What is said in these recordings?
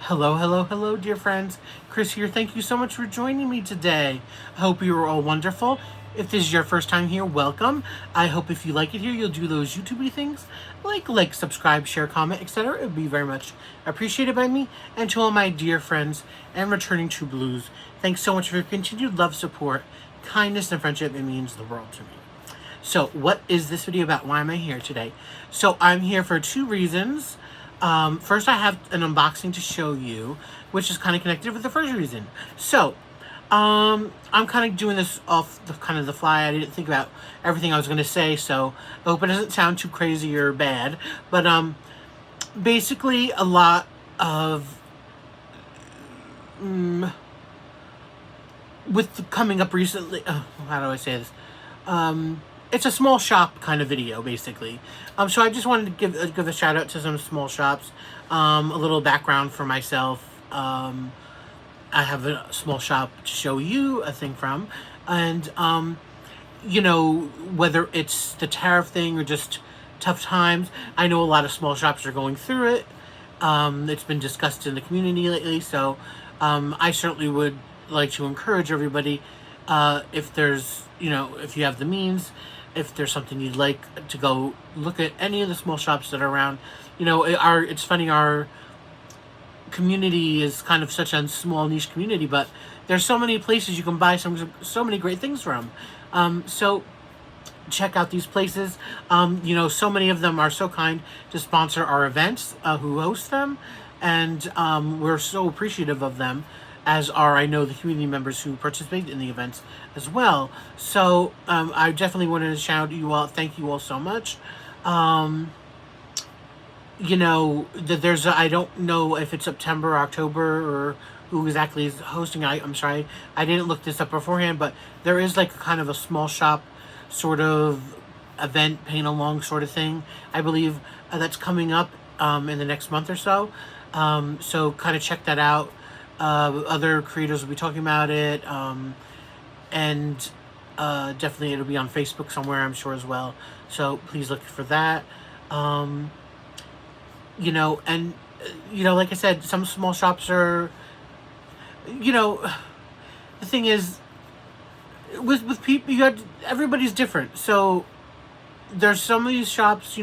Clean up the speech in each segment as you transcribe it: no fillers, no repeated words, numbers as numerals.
Hello, hello, hello, dear friends. Chris here. Thank you so much for joining me today. I hope you are all wonderful. If this is your first time here, welcome. I hope if you like it here, you'll do those YouTube things like, subscribe, share, comment, etc. It would be very much appreciated by me. And to all my dear friends and returning True Blues, thanks so much for your continued love, support, kindness, and friendship. It means the world to me. So, what is this video about? Why am I here today? So, I'm here for two reasons. First, I have an unboxing to show you, which is kind of connected with the first reason. So, I'm kind of doing this off the fly. I didn't think about everything I was going to say, so I hope it doesn't sound too crazy or bad. But basically, a lot of with coming up recently. How do I say this? It's a small shop kind of video, basically. So I just wanted to give a shout out to some small shops. A little background for myself. I have a small shop to show you a thing from, and you know, whether it's the tariff thing or just tough times, I know a lot of small shops are going through it. It's been discussed in the community lately, so I certainly would like to encourage everybody, if there's, if you have the means, if there's something you'd like, to go look at any of the small shops that are around. It's funny, our community is kind of such a small niche community, but there's so many places you can buy so many great things from. So check out these places. So many of them are so kind to sponsor our events, who host them, and we're so appreciative of them, as are, I know, the community members who participate in the events as well. So I definitely wanted to shout you all, thank you all so much. There's I don't know if it's September, October, or who exactly is hosting. I'm sorry, I didn't look this up beforehand, but there is like kind of a small shop sort of event, paint along sort of thing, I believe, that's coming up in the next month or so. So kind of check that out. Other creators will be talking about it, and definitely it'll be on Facebook somewhere, I'm sure, as well. So please look for that. Like I said, some small shops are, the thing is, with people, everybody's different. So there's some of these shops,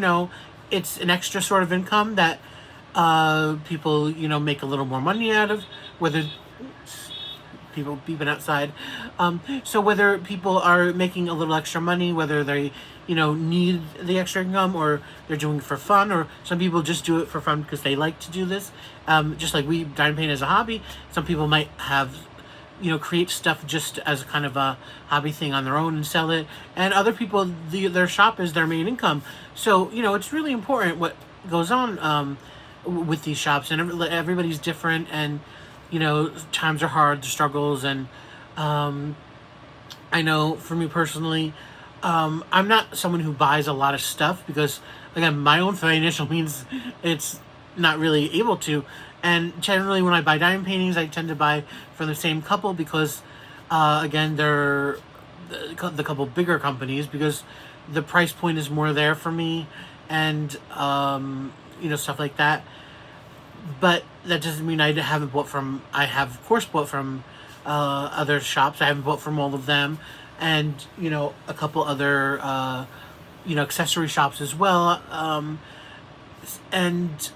it's an extra sort of income that people, make a little more money out of, whether people beeping outside. So whether people are making a little extra money, whether they, need the extra income, or they're doing it for fun, or some people just do it for fun because they like to do this. Just like we diamond paint as a hobby. Some people might have, create stuff just as kind of a hobby thing on their own and sell it. And other people, their shop is their main income. So, it's really important what goes on with these shops, and everybody's different, and times are hard, the struggles, and I know for me personally, I'm not someone who buys a lot of stuff because, again, my own financial means, it's not really able to. And generally when I buy diamond paintings, I tend to buy from the same couple because again, they're the couple bigger companies, because the price point is more there for me, and stuff like that. But that doesn't mean I haven't bought from, I have of course bought from other shops. I haven't bought from all of them, and a couple other accessory shops as well, and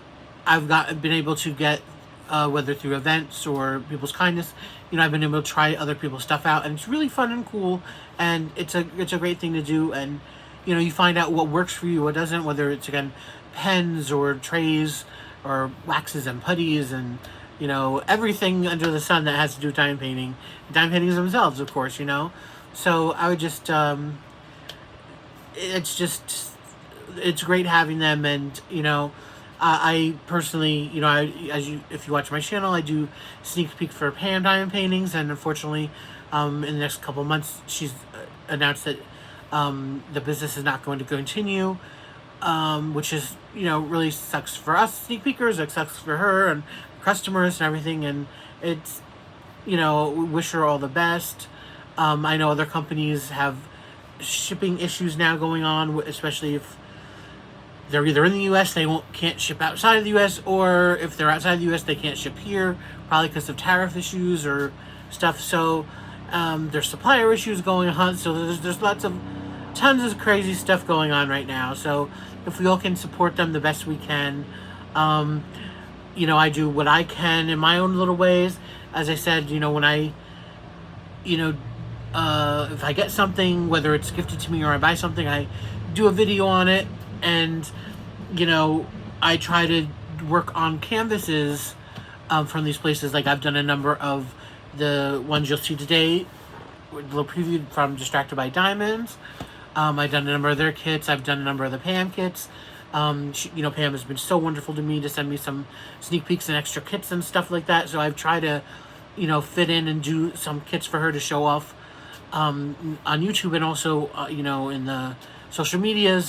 I've been able to get, whether through events or people's kindness, I've been able to try other people's stuff out, and it's really fun and cool, and it's a great thing to do. And you find out what works for you, what doesn't, whether it's, again, pens or trays or waxes and putties, and everything under the sun that has to do with diamond paintings themselves, of course. So I would just it's great having them. And I personally, if you watch my channel, I do sneak peek for PAM Diamond Paintings, and unfortunately, in the next couple of months, she's announced that the business is not going to continue, which is, really sucks for us sneak peekers. It sucks for her and customers and everything, and it's, we wish her all the best. I know other companies have shipping issues now going on, especially if they're either in the U.S., can't ship outside of the U.S., or if they're outside the U.S., they can't ship here, probably because of tariff issues or stuff. So there's supplier issues going on. So there's tons of crazy stuff going on right now. So if we all can support them the best we can, I do what I can in my own little ways. As I said, when I, if I get something, whether it's gifted to me or I buy something, I do a video on it. And, I try to work on canvases from these places. Like I've done a number of the ones you'll see today, a little preview from Distracted by Diamonds. I've done a number of their kits. I've done a number of the PAM kits. Pam has been so wonderful to me to send me some sneak peeks and extra kits and stuff like that. So I've tried to, fit in and do some kits for her to show off on YouTube, and also, in the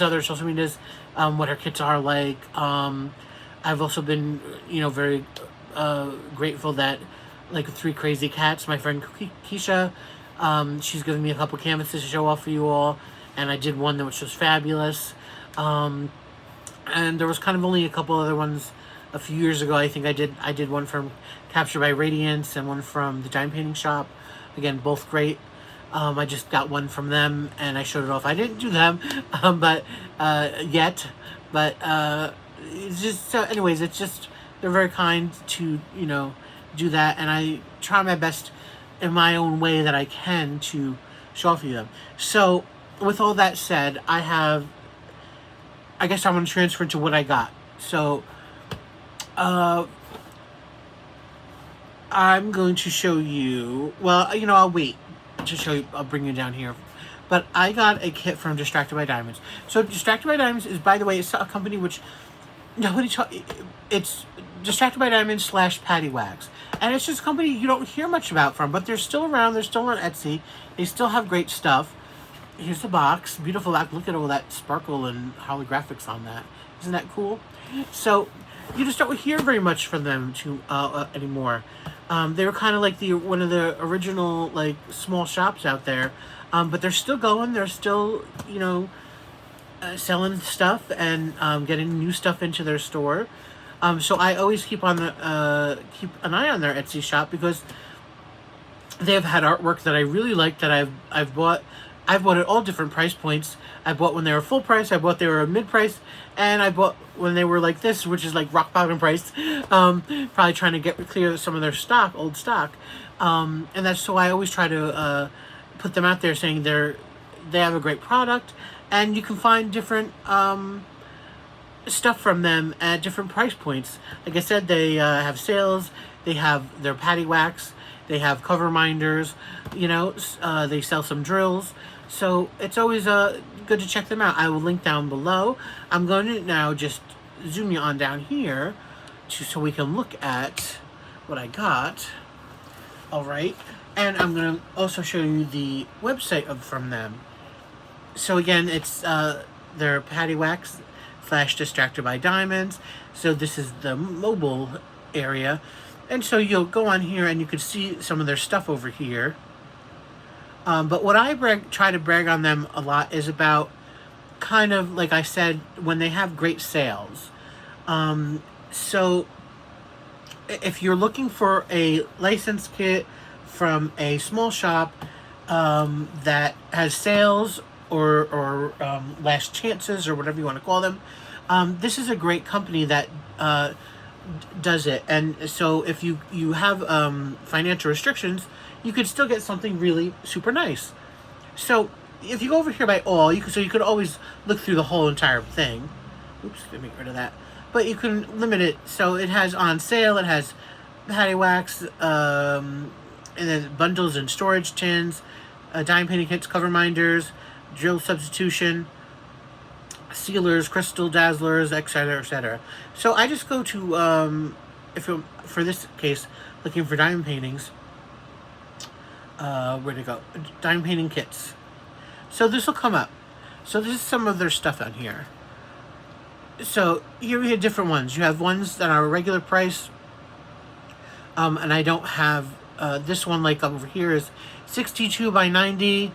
other social medias, what her kits are like. I've also been, very grateful that, like, Three Crazy Cats, my friend Keisha, she's given me a couple canvases to show off for you all, and I did one which was fabulous. And there was kind of only a couple other ones a few years ago. I think I did one from Captured by Radiance and one from the Diamond Painting Shop. Again, both great. I just got one from them and I showed it off. I didn't do them, yet. But it's just, so anyways, it's just, they're very kind to, do that. And I try my best in my own way that I can to show off to them. So with all that said, I guess I'm going to transfer to what I got. So, I'm going to show you, well, I'll wait to show you, I'll bring you down here. But I got a kit from Distracted by Diamonds. So Distracted by Diamonds is, by the way, it's a company which, it's Distracted by Diamonds / PaddyWaxx. And it's just a company you don't hear much about from, but they're still around, they're still on Etsy, they still have great stuff. Here's the box, beautiful box. Look at all that sparkle and holographics on that. Isn't that cool? So you just don't hear very much from them anymore. They were kind of like one of the original small shops out there, but they're still going. They're still selling stuff and getting new stuff into their store. So I always keep an eye on their Etsy shop because they have had artwork that I really like that I've bought. I've bought at all different price points. I bought when they were full price, I bought they were mid-price, and I bought when they were like this, which is like rock bottom price. Probably trying to get clear some of their old stock. And that's so I always try to put them out there saying they have a great product, and you can find different stuff from them at different price points. Like I said, they have sales, they have their PaddyWaxx, they have cover minders, they sell some drills. So it's always good to check them out. I will link down below. I'm going to now just zoom you on down here so we can look at what I got. All right. And I'm going to also show you the website from them. So again, it's their PaddyWaxx / Distracted by Diamonds. So this is the mobile area. And so you'll go on here and you can see some of their stuff over here. But what I try to brag on them a lot is about kind of, like I said, when they have great sales. So if you're looking for a license kit from a small shop that has sales or last chances or whatever you want to call them, this is a great company that does it. And so if you have financial restrictions, you could still get something really super nice. So if you go over here by all, you could always look through the whole entire thing. Oops, let me get rid of that. But you can limit it. So it has on sale, it has PaddyWaxx, and then bundles and storage tins, diamond painting kits, cover minders, drill substitution, sealers, crystal dazzlers, etc., etc. So I just go to, for this case, looking for diamond paintings. Where'd it go? Diamond painting kits. So this will come up. So this is some of their stuff on here. So here we have different ones. You have ones that are a regular price. And I don't have, this one like over here is 62 by 90,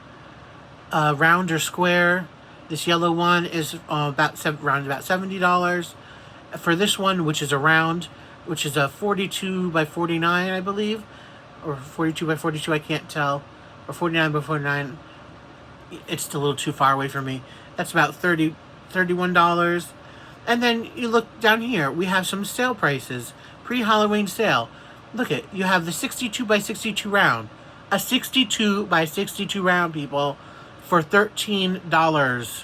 round or square. This yellow one is around about $70. For this one, which is a round, which is a 42 by 49, I believe, or 42 by 42, I can't tell, or 49 by 49. It's still a little too far away from me. That's about $31. And then you look down here, we have some sale prices, pre-Halloween sale. Look at, you have the 62 by 62 round, a 62 by 62 round, people, for $13.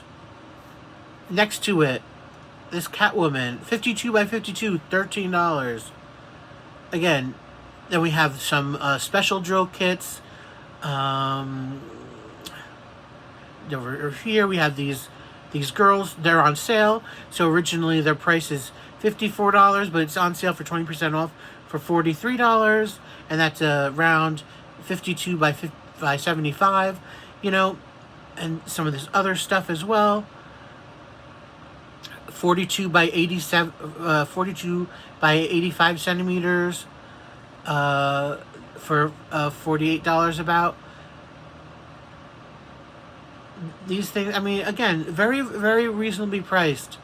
Next to it, this Catwoman, 52 by 52, $13. Again, then we have some special drill kits. Over here we have these girls. They're on sale. So originally their price is $54, but it's on sale for 20% off for $43. And that's a round 52 by 75. You know, and some of this other stuff as well. 42 by 85 centimeters for $48 about. These things, I mean, again, very, very reasonably priced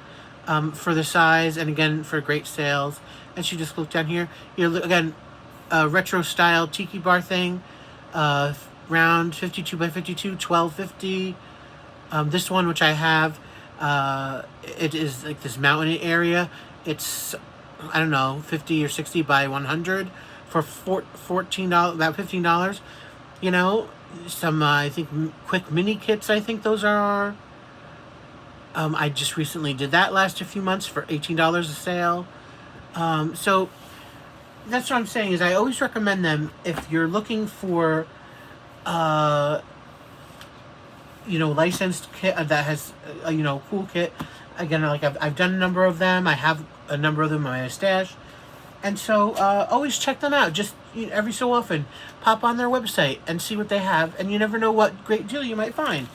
for the size, and again, for great sales. And she just looked down here. You know, again, retro style tiki bar thing, round 52 by 52, $12.50. This one, which I have, it is like this mountain area. It's, I don't know, 50 or 60 by 100 for $14, about $15. You know, some, I think, quick mini kits, I think those are. I just recently did that last a few months for $18 a sale. So that's what I'm saying, is I always recommend them if you're looking for, you know, licensed kit that has, you know, cool kit. Again, like I've done a number of them. I have a number of them in my stash. And so always check them out. Just, you know, every so often, pop on their website and see what they have. And you never know what great deal you might find.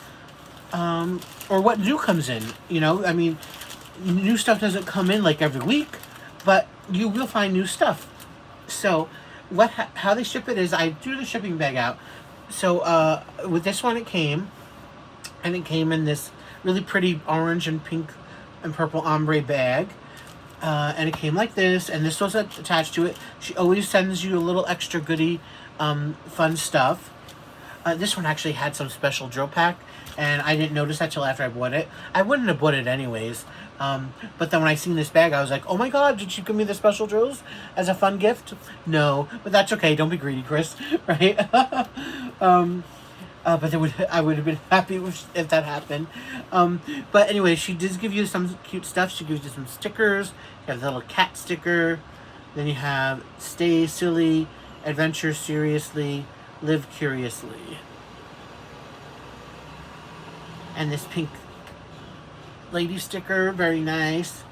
Or what new comes in. You know, I mean, new stuff doesn't come in like every week, but you will find new stuff. So how they ship it is, I threw the shipping bag out. So with this one, it came in this really pretty orange and pink and purple ombre bag. And it came like this, and this was attached to it. She always sends you a little extra goodie, fun stuff. This one actually had some special drill pack, and I didn't notice that till after I bought it. I wouldn't have bought it anyways. But then when I seen this bag, I was like, oh my god, did you give me the special drills as a fun gift? No, but that's okay. Don't be greedy, Chris. Right? But I would have been happy if that happened. But anyway, she does give you some cute stuff. She gives you some stickers. You have the little cat sticker. Then you have Stay Silly, Adventure Seriously, Live Curiously. And this pink lady sticker, very nice.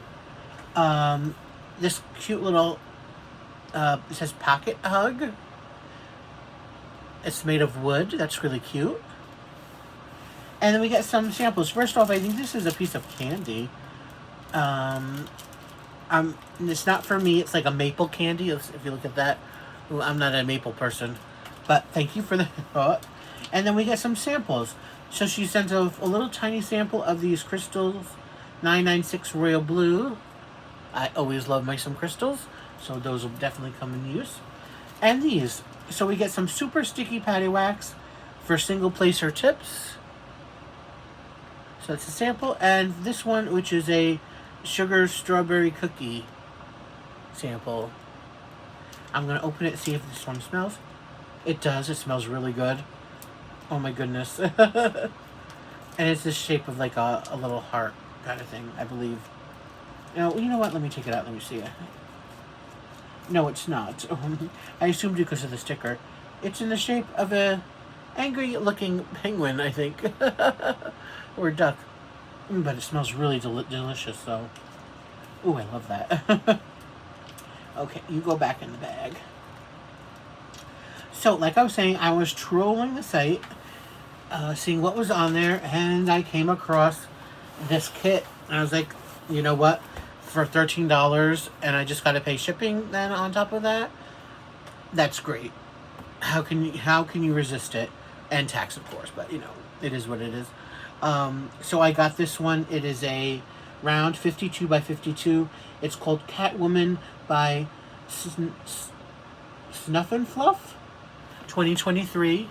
This cute little, it says Pocket Hug. It's made of wood. That's really cute. And then we get some samples. First off, I think this is a piece of candy. It's not for me. It's like a maple candy, if you look at that. Ooh, I'm not a maple person. But thank you for the thought. And then we get some samples. So she sends a little tiny sample of these crystals. 996 Royal Blue. I always love some crystals. So those will definitely come in use. And these. So we get some super sticky PaddyWaxx for single placer tips. So that's a sample. And this one, which is a sugar strawberry cookie sample. I'm going to open it and see if this one smells. It does. It smells really good. Oh my goodness. And it's the shape of like a little heart kind of thing, I believe. You know what? Let me take it out. Let me see it. No, it's not. I assumed because of the sticker. It's in the shape of a angry-looking penguin, I think. Or a duck. But it smells really delicious, though. Ooh, I love that. Okay, you go back in the bag. So, like I was saying, I was trolling the site, seeing what was on there, and I came across this kit. And I was like, you know what? For $13, and I just got to pay shipping then on top of that. That's great. How can you resist it? And tax, of course, but you know, it is what it is. So I got this one. It is a round 52 by 52. It's called Catwoman by Snuff and Fluff 2023.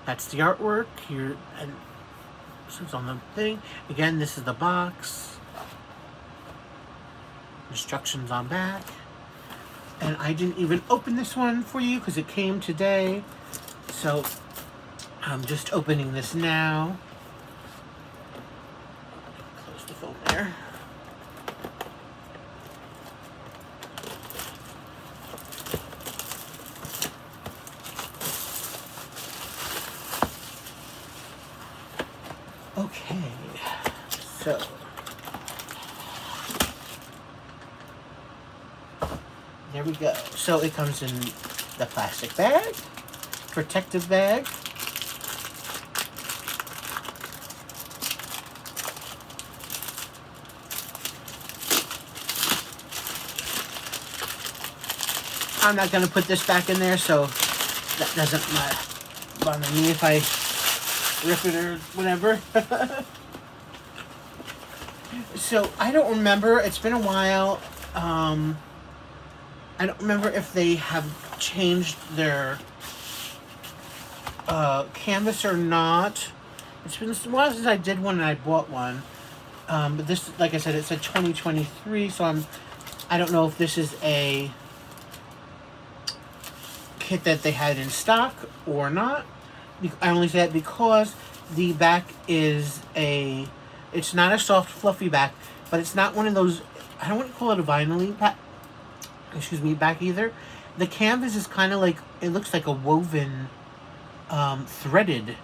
That's the artwork here, and this is on the thing. Again, this is the box. Instructions on back. And I didn't even open this one for you because it came today. So I'm just opening this now. Close the phone there. Okay, so there we go. So it comes in the plastic bag, protective bag. I'm not going to put this back in there, so that doesn't bother me if I rip it or whatever. So I don't remember. It's been a while. I don't remember if they have changed their canvas or not. It's been a while since I did one and I bought one. But this, like I said, it said 2023, so I don't know if this is a kit that they had in stock or not. I only say that because the back is it's not a soft fluffy back, but it's not one of those, I don't want to call it a vinyl back either. The canvas is kind of like, it looks like a woven threaded,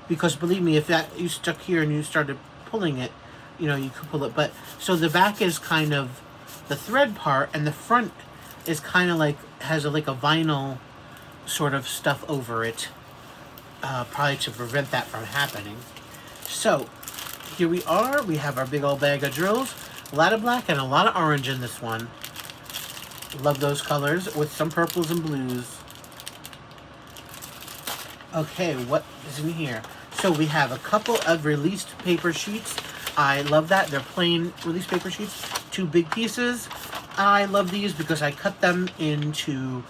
because believe me, if that you stuck here and you started pulling it, you could pull it. But so the back is kind of the thread part, and the front is kind of like, has like a vinyl sort of stuff over it, probably to prevent that from happening. So here we are. We have our big old bag of drills, a lot of black and a lot of orange in this one. Love those colors, with some purples and blues. Okay, what is in here? So we have a couple of released paper sheets. I love that. They're plain released paper sheets, 2 big pieces. I love these because I cut them into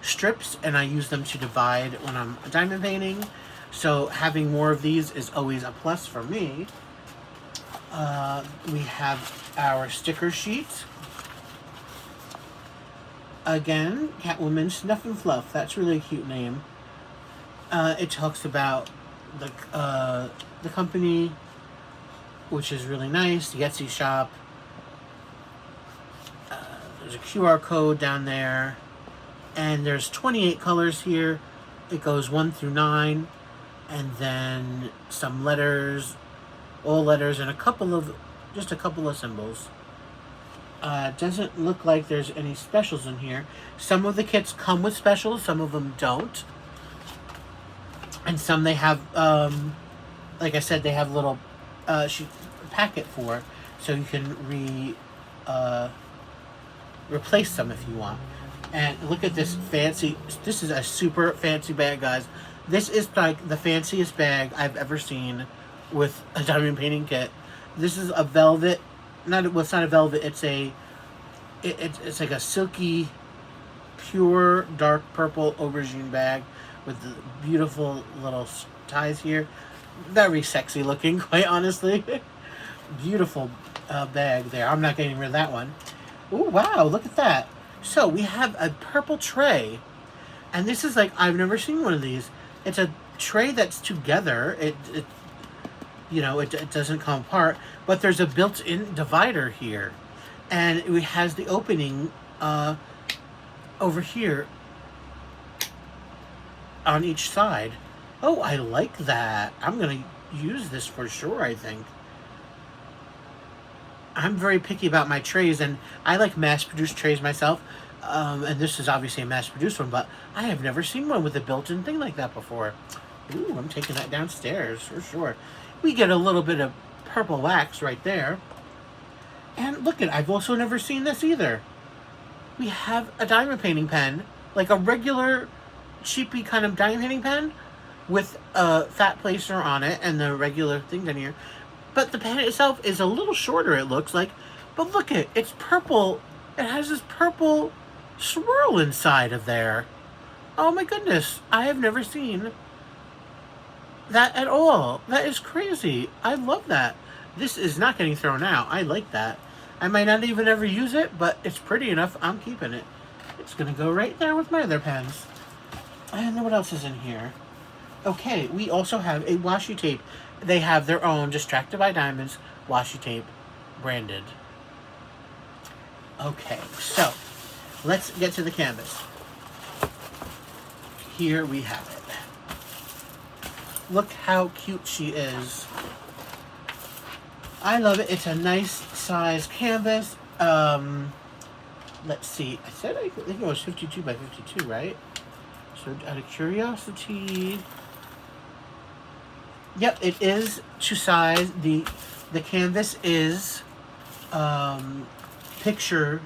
strips and I use them to divide when I'm diamond painting. So having more of these is always a plus for me. We have our sticker sheet. Again, Catwoman Snuff and Fluff. That's really a cute name. It talks about the company, which is really nice. The Etsy shop. There's a QR code down there. And there's 28 colors here. It goes 1 through 9. And then some letters, all letters, and just a couple of symbols. Doesn't look like there's any specials in here. Some of the kits come with specials, some of them don't. And some they have, like I said, they have a little packet for, so you can replace them if you want. And look at this fancy, this is a super fancy bag, guys. This is like the fanciest bag I've ever seen with a diamond painting kit. This is a velvet, it's not a velvet, it's like a silky, pure dark purple aubergine bag with the beautiful little ties here. Very sexy looking, quite honestly. Beautiful bag there. I'm not getting rid of that one. Oh wow, look at that. So we have a purple tray, and this is like, I've never seen one of these. It's a tray that's together. It doesn't come apart, but there's a built-in divider here, and it has the opening over here on each side. Oh, I like that. I'm gonna use this for sure, I think. I'm very picky about my trays, and I like mass-produced trays myself. And this is obviously a mass-produced one, but I have never seen one with a built-in thing like that before. Ooh, I'm taking that downstairs for sure. We get a little bit of purple wax right there. And look I've also never seen this either. We have a diamond painting pen, like a regular cheapy kind of diamond painting pen, with a fat placer on it and the regular thing down here. But the pen itself is a little shorter, it looks like. But look it's purple. It has this purple swirl inside of there. Oh my goodness, I have never seen that at all. That is crazy. I love that. This is not getting thrown out. I like that. I might not even ever use it, but it's pretty enough. I'm keeping it. It's going to go right there with my other pens. And then what else is in here? Okay, we also have a washi tape. They have their own Distracted by Diamonds washi tape branded. Okay, so let's get to the canvas. Here we have it. Look how cute she is. I love it. It's a nice size canvas. Let's see. I think it was 52 by 52, right? So out of curiosity, yep, it is to size. The canvas is picture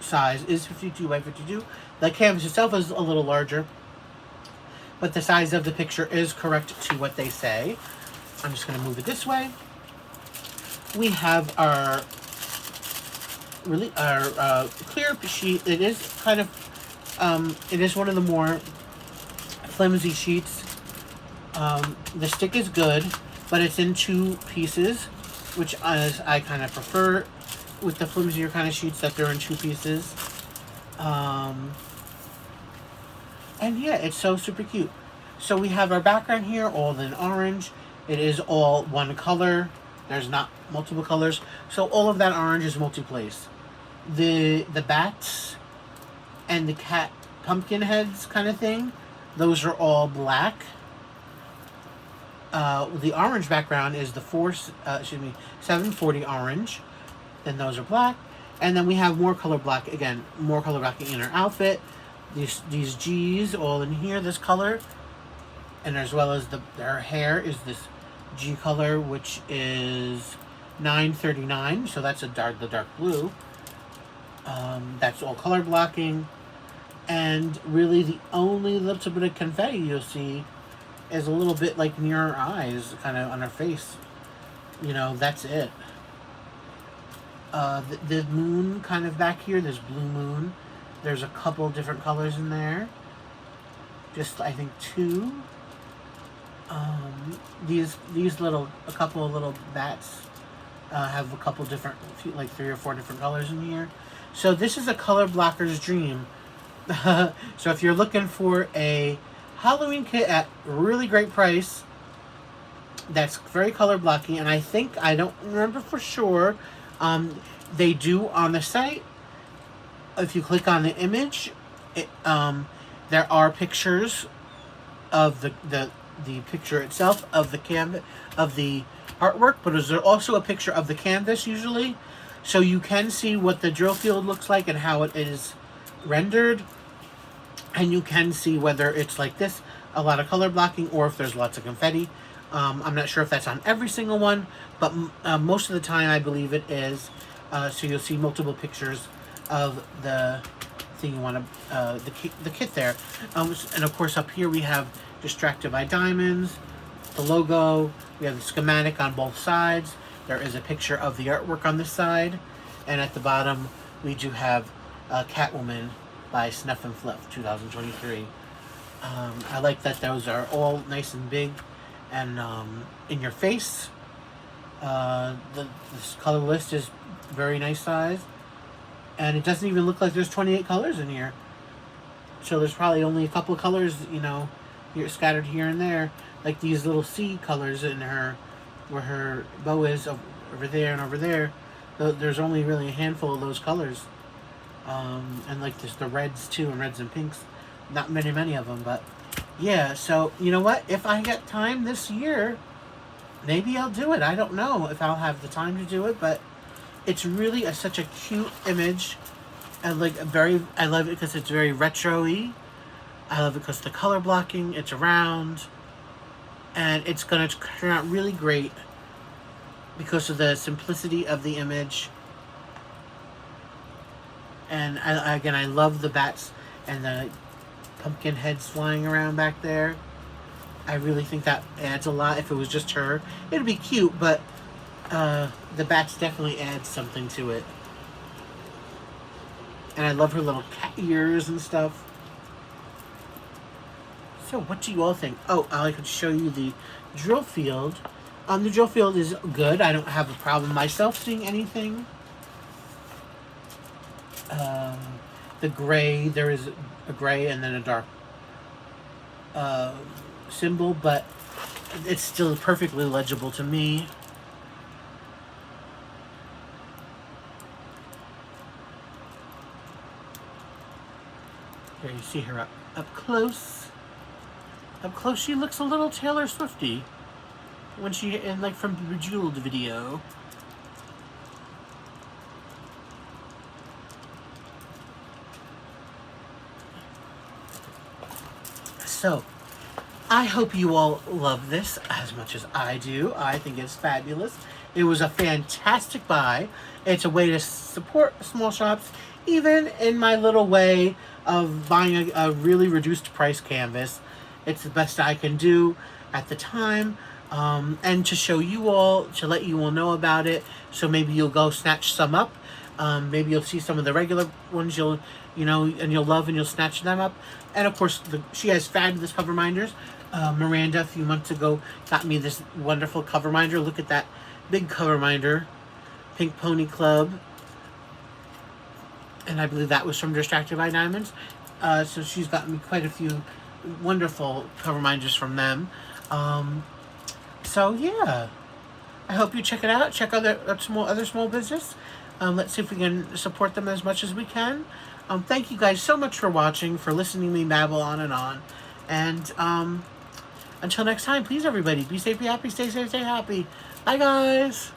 size is 52 by 52. The canvas itself is a little larger, but the size of the picture is correct to what they say. I'm just going to move it this way. We have our clear sheet. It is kind of it is one of the more flimsy sheets. The stick is good, but it's in 2 pieces, which I kind of prefer with the flimsier kind of sheets, that they're in 2 pieces. And yeah, it's so super cute. So we have our background here, all in orange. It is all one color. There's not multiple colors. So all of that orange is multi-place. The bats and the cat pumpkin heads kind of thing, those are all black. The orange background is the 740 orange. Then those are black. And then we have more color black, again, more color black in her outfit. These G's all in here, this color. And as well as her hair is this G color, which is 939. So that's the dark blue. That's all color blocking. And really the only little bit of confetti you'll see is a little bit like near her eyes, kind of on her face. You know, that's it. The moon kind of back here, this blue moon. There's a couple different colors in there. Just, I think, 2. A couple of little bats have a couple different, like 3 or 4 different colors in here. So this is a color blocker's dream. So if you're looking for a Halloween kit at a really great price, that's very color blocking, and I don't remember for sure, they do on the site. If you click on the image, there are pictures of the picture itself of the canvas, of the artwork, but is there also a picture of the canvas usually, so you can see what the drill field looks like and how it is rendered, and you can see whether it's like this, a lot of color blocking, or if there's lots of confetti. I'm not sure if that's on every single one, but most of the time I believe it is. So you'll see multiple pictures of the thing you want to, the kit there. And of course up here we have Distracted by Diamonds, the logo, we have the schematic on both sides. There is a picture of the artwork on this side, and at the bottom we do have Catwoman by Snuff and Fluff 2023. I like that those are all nice and big and in your face. This color list is very nice size, and it doesn't even look like there's 28 colors in here. So there's probably only a couple of colors, you know, here scattered here and there, like these little C colors in her, where her bow is over there and over there. There's only really a handful of those colors, and like there's the reds too, and reds and pinks. Not many of them, but yeah. So you know what? If I get time this year, maybe I'll do it. I don't know if I'll have the time to do it, but it's really such a cute image. And like I love it because it's very retro-y. I love it because the color blocking, it's round, and it's gonna turn out really great because of the simplicity of the image. And again, I love the bats and the pumpkin heads flying around back there. I really think that adds a lot. If it was just her, it'd be cute, but the bats definitely add something to it. And I love her little cat ears and stuff. So what do you all think? Oh, I could show you the drill field. The drill field is good. I don't have a problem myself seeing anything. The gray, there is a gray and then a dark symbol, but it's still perfectly legible to me. Here you see her up close. Up close, she looks a little Taylor Swifty when she like from the Bejeweled video. So, I hope you all love this as much as I do. I think it's fabulous. It was a fantastic buy. It's a way to support small shops, even in my little way of buying a really reduced price canvas. It's the best I can do at the time. And to show you all, to let you all know about it, so maybe you'll go snatch some up. Maybe you'll see some of the regular ones you'll love, and you'll snatch them up. And of course, she has fabulous cover minders. Miranda, a few months ago, got me this wonderful cover minder. Look at that big cover minder, Pink Pony Club, and I believe that was from Distracted by Diamonds. So she's gotten me quite a few wonderful cover minders from them. So yeah, I hope you check it out. Check other small business. Let's see if we can support them as much as we can. Thank you guys so much for watching, for listening to me babble on and on. And until next time, please everybody, be safe, be happy, stay safe, stay happy. Bye guys.